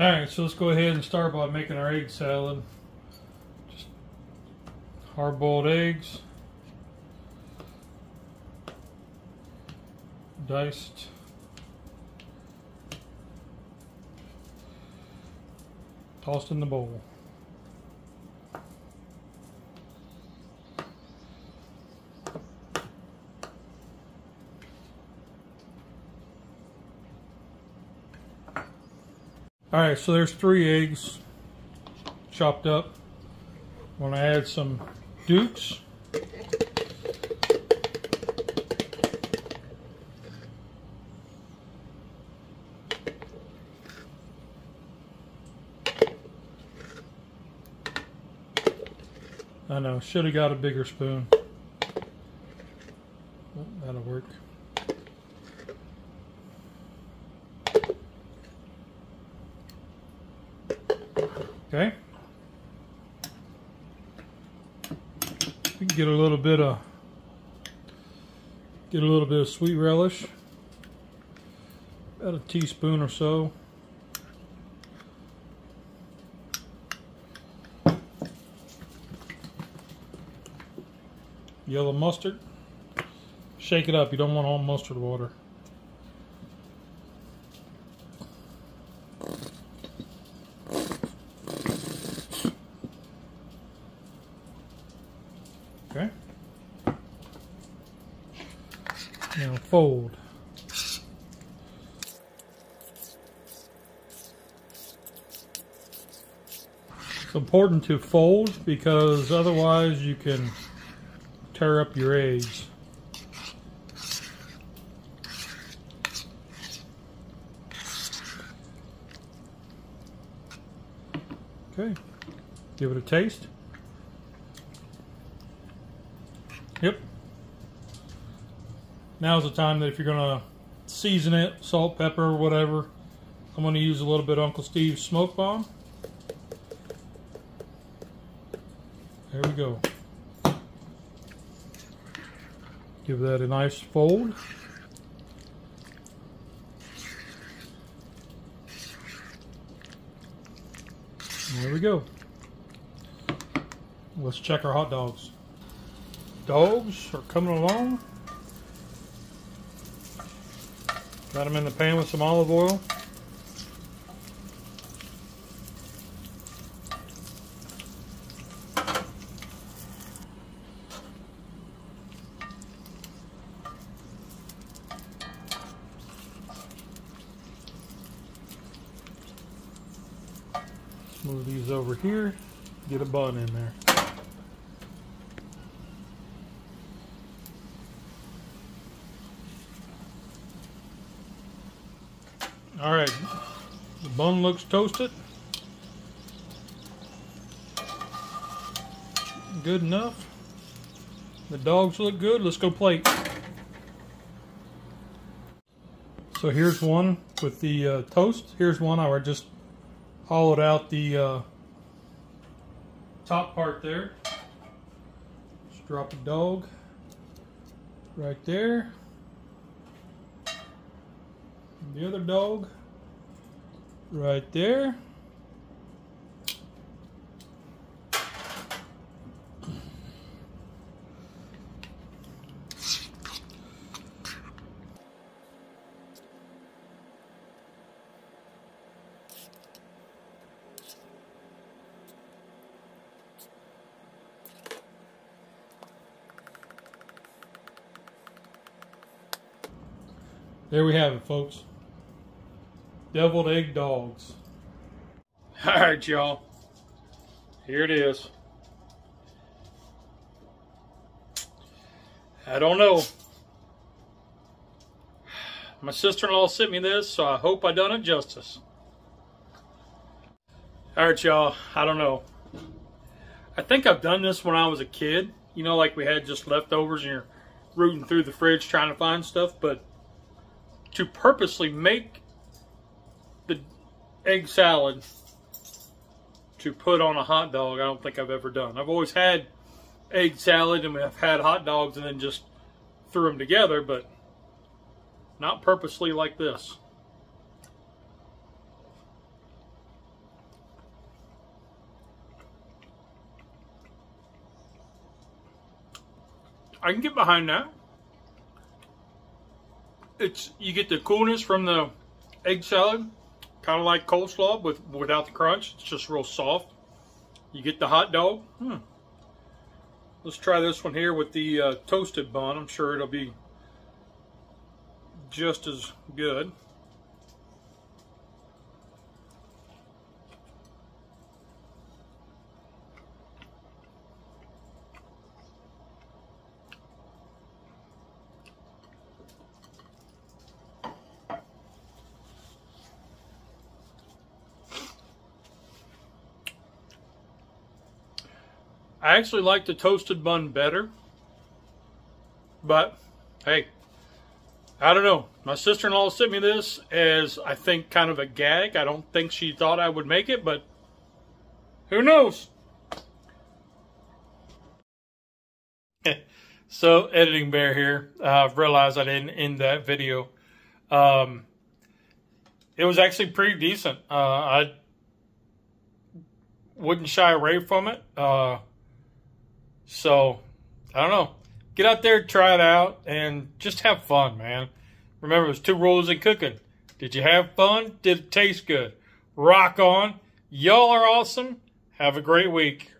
Alright, so let's go ahead and start by making our egg salad. Just hard-boiled eggs, diced, tossed in the bowl. Alright, so there's 3 eggs chopped up. I'm going to add some Dukes. I know, should have got a bigger spoon. Oh, that'll work. Okay. We can get a little bit of sweet relish. About a teaspoon or so. Yellow mustard. Shake it up. You don't want all mustard water. Okay. Now fold. It's important to fold because otherwise you can tear up your eggs. Okay. Give it a taste. Yep. Now's the time that if you're going to season it, salt, pepper, whatever, I'm going to use a little bit of Uncle Steve's Smoke Bomb. There we go. Give that a nice fold. There we go. Let's check our hot dogs. Dogs are coming along. Got them in the pan with some olive oil. Move these over here. Get a bun in there. Alright, the bun looks toasted. Good enough. The dogs look good. Let's go plate. So here's one with the toast. Here's one I just hollowed out the top part there. Just drop a dog right there. The other dog right there. There we have it, folks. Deviled egg dogs. Alright, y'all. Here it is. I don't know. My sister-in-law sent me this, so I hope I done it justice. Alright, y'all. I don't know. I think I've done this when I was a kid. You know, like we had just leftovers and you're rooting through the fridge trying to find stuff. But to purposely make the egg salad to put on a hot dog, I don't think I've ever done. I've always had egg salad and I've had hot dogs and then just threw them together, but not purposely like this. I can get behind that. You get the coolness from the egg salad, kind of like coleslaw without the crunch. It's just real soft. You get the hot dog. Let's try this one here with the toasted bun. I'm sure it'll be just as good. I actually like the toasted bun better, but hey, I don't know. My sister-in-law sent me this as, I think, kind of a gag. I don't think she thought I would make it, but who knows? So, editing bear here. I've realized I didn't end that video. It was actually pretty decent. I wouldn't shy away from it. So, I don't know. Get out there, try it out, and just have fun, man. Remember, there's 2 rules in cooking. Did you have fun? Did it taste good? Rock on. Y'all are awesome. Have a great week.